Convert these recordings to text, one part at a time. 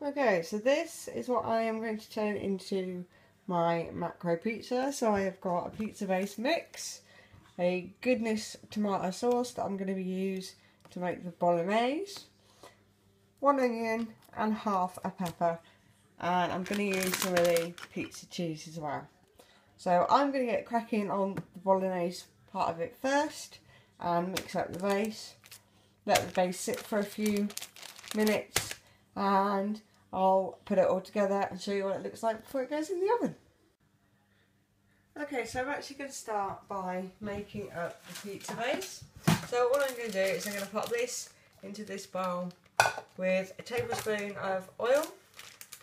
Okay, so this is what I am going to turn into my macro pizza. So I have got a pizza base mix, a goodness tomato sauce that I'm going to use to make the bolognese, 1 onion and half a pepper, and I'm going to use some of the pizza cheese as well. So I'm going to get cracking on the bolognese part of it first and mix up the base, let the base sit for a few minutes, and I'll put it all together and show you what it looks like before it goes in the oven. Okay, so I'm actually going to start by making up the pizza base. So what I'm going to do is I'm going to pop this into this bowl with a tablespoon of oil.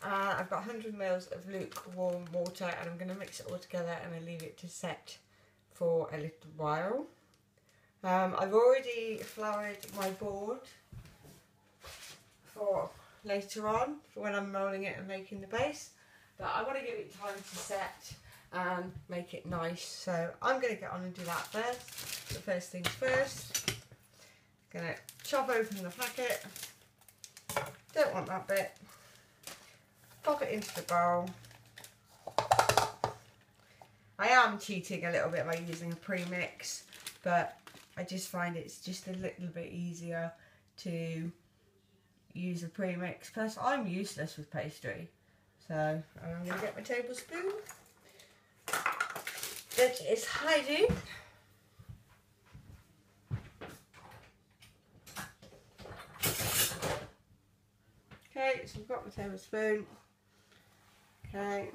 I've got 100 ml of lukewarm water, and I'm going to mix it all together and I leave it to set for a little while. I've already floured my board for later on, for when I'm rolling it and making the base, but I want to give it time to set and make it nice, so I'm going to get on and do that first. So first things first, going to chop open the packet, don't want that bit, pop it into the bowl. I am cheating a little bit by using a pre-mix, but I just find it's just a little bit easier to use a pre-mix. Plus I'm useless with pastry, so I'm going to get my tablespoon that is hiding. Okay, so I've got my tablespoon. Okay,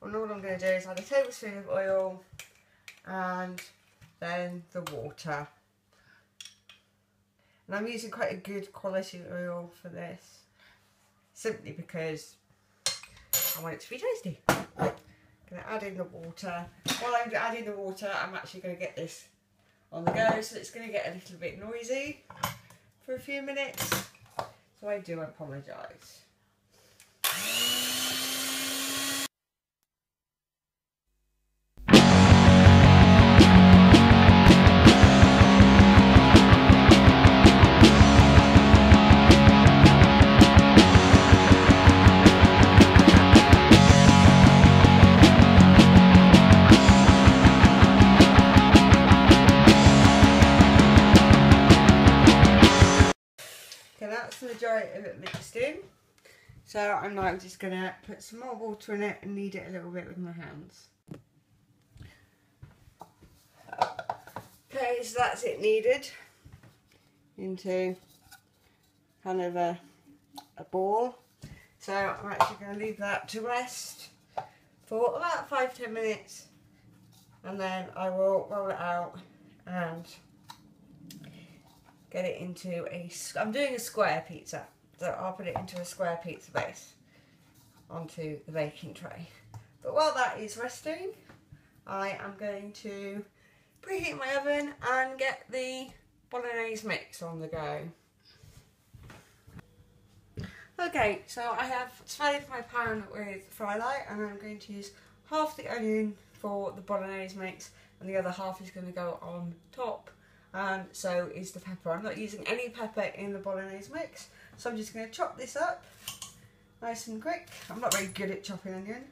and all I'm going to do is add a tablespoon of oil and then the water. And I'm using quite a good quality oil for this, simply because I want it to be tasty. I'm going to add in the water. While I'm adding the water, I'm actually going to get this on the go, so it's going to get a little bit noisy for a few minutes. So I do apologise. That's the majority of it mixed in, so I'm now just going to put some more water in it and knead it a little bit with my hands. Okay, so that's it kneaded into kind of a ball, so I'm actually going to leave that to rest for about 5-10 minutes, and then I will roll it out and get it into I'm doing a square pizza, so I'll put it into a square pizza base onto the baking tray. But while that is resting, I am going to preheat my oven and get the bolognese mix on the go. Okay, so I have smothered my pan with fry light, and I'm going to use half the onion for the bolognese mix and the other half is going to go on top. And so is the pepper. I'm not using any pepper in the bolognese mix, so I'm just going to chop this up nice and quick. I'm not very good at chopping onion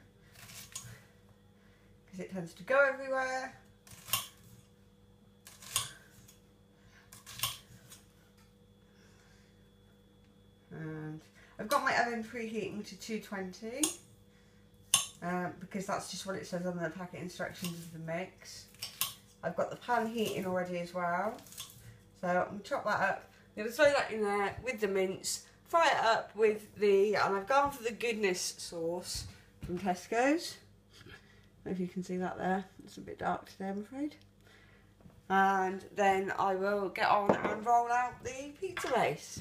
because it tends to go everywhere. And I've got my oven preheating to 220 because that's just what it says on the packet instructions of the mix. I've got the pan heating already as well, so I'm going to chop that up. I'm going to throw that in there with the mince, fry it up with and I've gone for the goodness sauce from Tesco's. I don't know if you can see that there, it's a bit dark today I'm afraid. And then I will get on and roll out the pizza base.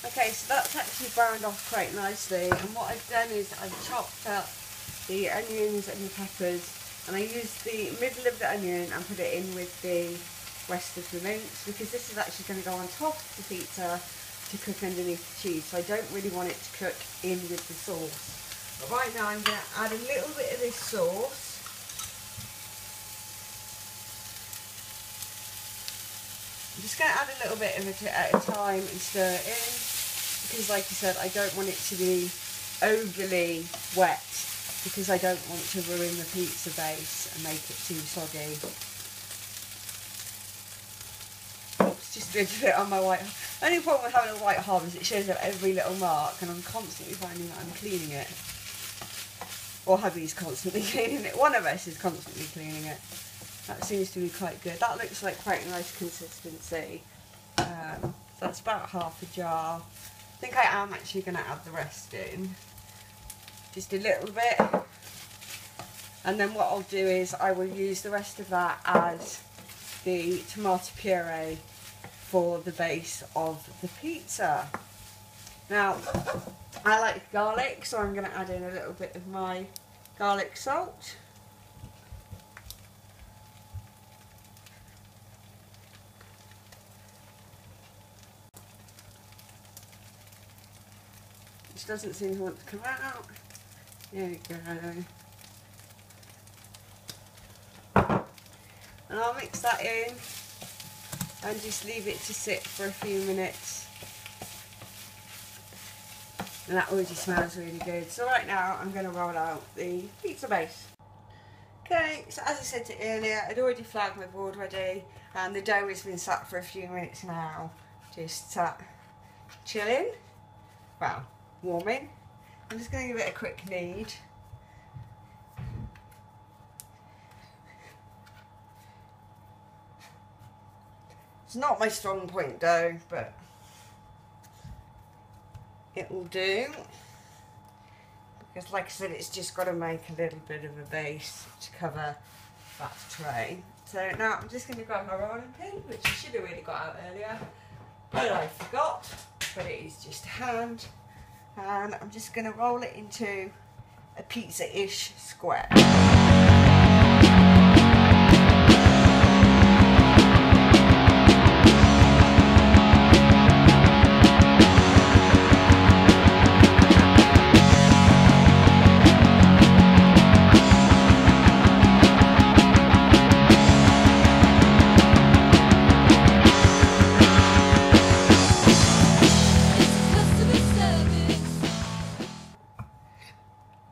Okay, so that's actually browned off quite nicely, and what I've done is I've chopped up the onions and the peppers, and I used the middle of the onion and put it in with the rest of the mince, because this is actually going to go on top of the pizza to cook underneath the cheese, so I don't really want it to cook in with the sauce. But right now I'm going to add a little bit of this sauce. just going to add a little bit of it at a time and stir it in, because like I said, I don't want it to be overly wet, because I don't want to ruin the pizza base and make it too soggy. Oops, just did it on my white. Only problem with having a white hob is it shows up every little mark, and I'm constantly finding that I'm cleaning it. Or hubby's constantly cleaning it. One of us is constantly cleaning it. That seems to be quite good. That looks like quite a nice consistency. So that's about half a jar. I think I am actually going to add the rest in. Just a little bit. And then what I'll do is I will use the rest of that as the tomato puree for the base of the pizza. Now, I like garlic, so I'm going to add in a little bit of my garlic salt. Which doesn't seem to want to come out. There we go. And I'll mix that in and just leave it to sit for a few minutes. And that already smells really good. So right now I'm going to roll out the pizza base. Okay, so as I said to you earlier, I'd already flagged my board ready, and the dough has been sat for a few minutes now, just sat chilling, well, warming. I'm just going to give it a quick knead. It's not my strong point dough, but it will do, because like I said, it's just got to make a little bit of a base to cover that tray. So now I'm just going to grab my rolling pin, which I should have really got out earlier, but I forgot, but it is just a hand, and I'm just going to roll it into a pizza-ish square.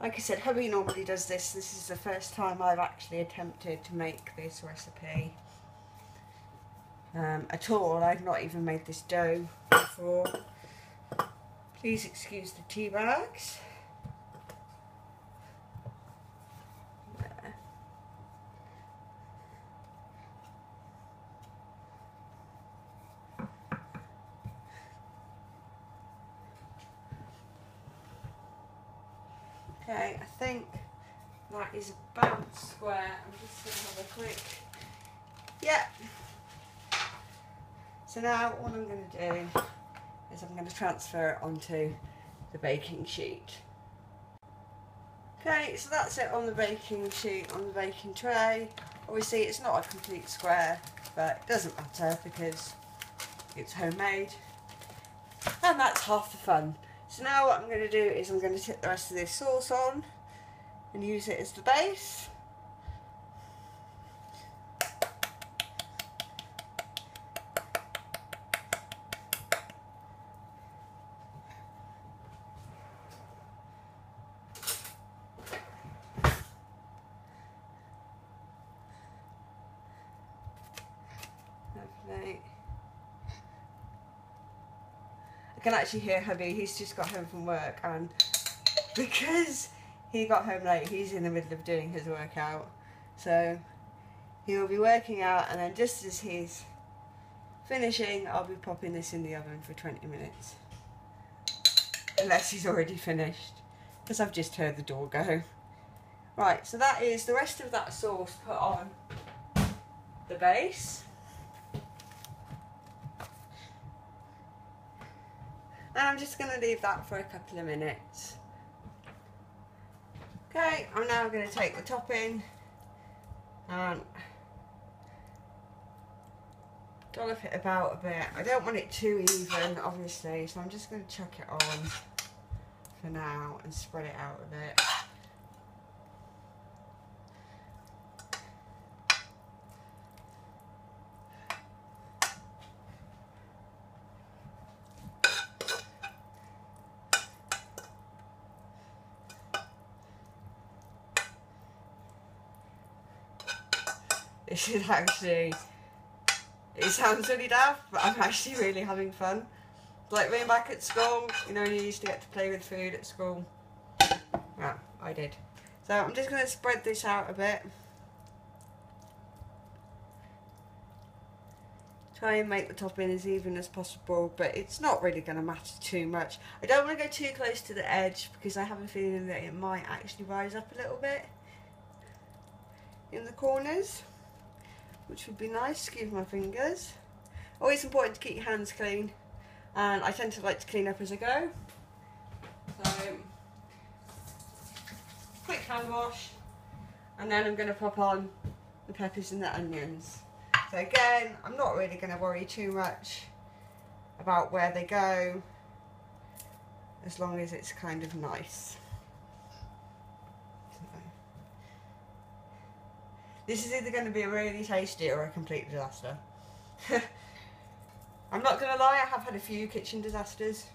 Like I said, hubby normally does this. This is the first time I've actually attempted to make this recipe at all. I've not even made this dough before. Please excuse the tea bags. There. Okay, I think that is about square. I'm just going to have a quick, yeah. So now what I'm going to do is I'm going to transfer it onto the baking sheet. Okay, so that's it on the baking sheet, on the baking tray. Obviously it's not a complete square, but it doesn't matter because it's homemade. And that's half the fun. So now what I'm going to do is I'm going to tip the rest of this sauce on and use it as the base. Lovely. I can actually hear hubby, he's just got home from work, and because he got home late, he's in the middle of doing his workout. So he'll be working out, and then just as he's finishing, I'll be popping this in the oven for 20 minutes. Unless he's already finished, because I've just heard the door go. Right, so that is the rest of that sauce put on the base. And I'm just going to leave that for a couple of minutes. Okay, I'm now going to take the topping and dollop it about a bit. I don't want it too even, obviously, so I'm just going to chuck it on for now and spread it out a bit. This is actually, it sounds really daft, but I'm actually really having fun. Like being back at school, you know, you used to get to play with food at school. Yeah, I did. So I'm just going to spread this out a bit. Try and make the topping as even as possible, but it's not really going to matter too much. I don't want to go too close to the edge because I have a feeling that it might actually rise up a little bit in the corners, which would be nice. Excuse my fingers. Always important to keep your hands clean, and I tend to like to clean up as I go. So, quick hand wash, and then I'm going to pop on the peppers and the onions. So again, I'm not really going to worry too much about where they go, as long as it's kind of nice. So, this is either going to be a really tasty or a complete disaster. I'm not going to lie, I have had a few kitchen disasters,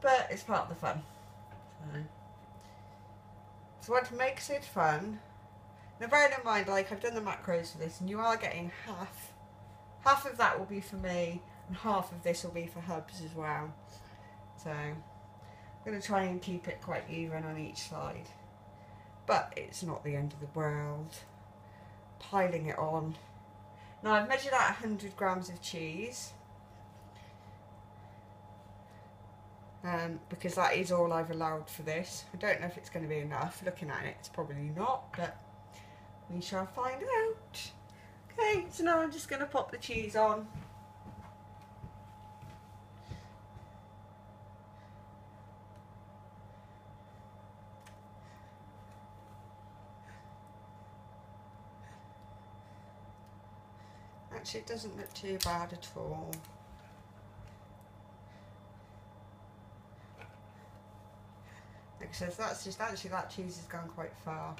but it's part of the fun. So what makes it fun? Now bearing in mind, like, I've done the macros for this, and you are getting half of that will be for me, and half of this will be for Hubs as well. So I'm going to try and keep it quite even on each side, but it's not the end of the world. Piling it on. Now I've measured out 100 grams of cheese, because that is all I've allowed for this. I don't know if it's going to be enough. Looking at it, it's probably not, but we shall find out. Okay, so now I'm just going to pop the cheese on. Actually, it doesn't look too bad at all. Like I said, that's just actually, that cheese has gone quite far.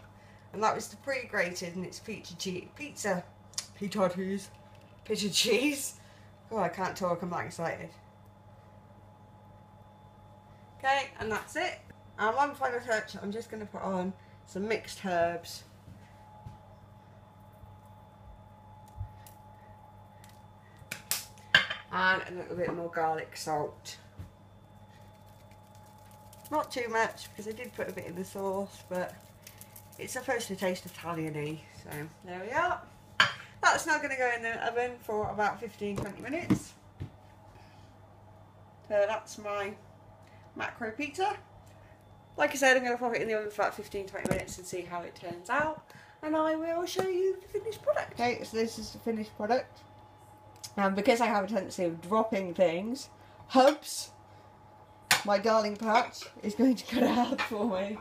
And that was the pre-grated, and it's pizza cheese. Oh, I can't talk, I'm that excited. Okay, and that's it. And one final touch, I'm just going to put on some mixed herbs. And a little bit more garlic salt. Not too much, because I did put a bit in the sauce, but it's supposed to taste Italian-y, so there we are. That's now going to go in the oven for about 15-20 minutes. So that's my macro pizza. Like I said, I'm going to pop it in the oven for about 15-20 minutes and see how it turns out, and I will show you the finished product. Okay, so this is the finished product. And because I have a tendency of dropping things, Hubs, my darling Pat, is going to cut it out for me.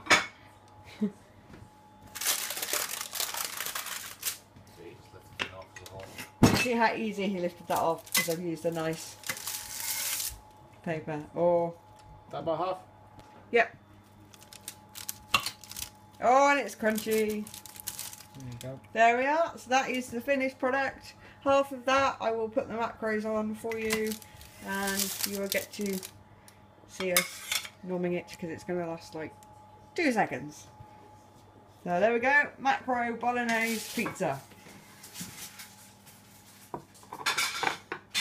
See how easy he lifted that off, because I've used a nice paper. Or that by half? Yep. Oh, and it's crunchy. There you go. There we are. So that is the finished product. Half of that I will put the macros on for you, and you will get to see us norming it, because it's going to last like 2 seconds. So there we go, macro bolognese pizza.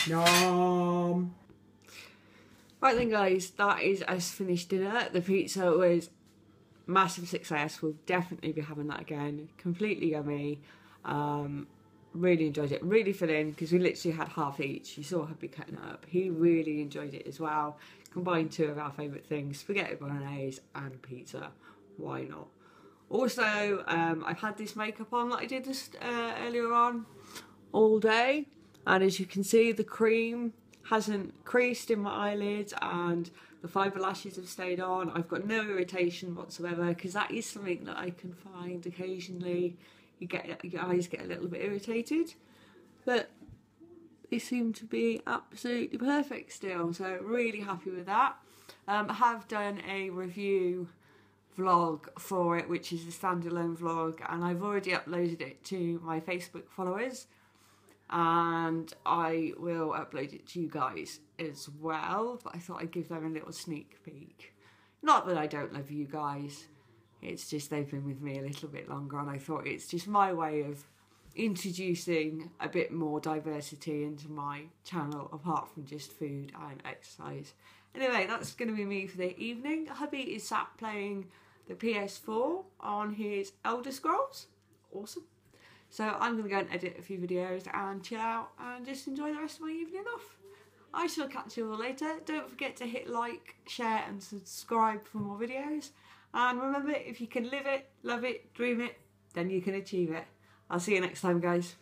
Yum. Right then guys, that is us finished dinner. The pizza was massive success. We'll definitely be having that again. Completely yummy. Really enjoyed it. Really filling, because we literally had half each. You saw Hubby cutting it up. He really enjoyed it as well. Combined two of our favourite things, spaghetti bolognese and pizza. Why not? Also, I've had this makeup on that I did this earlier on all day, and as you can see, the cream hasn't creased in my eyelids, and the fibre lashes have stayed on. I've got no irritation whatsoever, because that is something that I can find occasionally. Your eyes get a little bit irritated, but they seem to be absolutely perfect still, so really happy with that. I have done a review vlog for it, which is a standalone vlog, and I've already uploaded it to my Facebook followers, and I will upload it to you guys as well, but I thought I'd give them a little sneak peek. Not that I don't love you guys, it's just they've been with me a little bit longer, and I thought it's just my way of introducing a bit more diversity into my channel apart from just food and exercise. Anyway, that's going to be me for the evening. Hubby is sat playing the PS4 on his Elder Scrolls. Awesome. So I'm going to go and edit a few videos and chill out and just enjoy the rest of my evening off. I shall catch you all later. Don't forget to hit like, share and subscribe for more videos. And remember, if you can live it, love it, dream it, then you can achieve it. I'll see you next time, guys.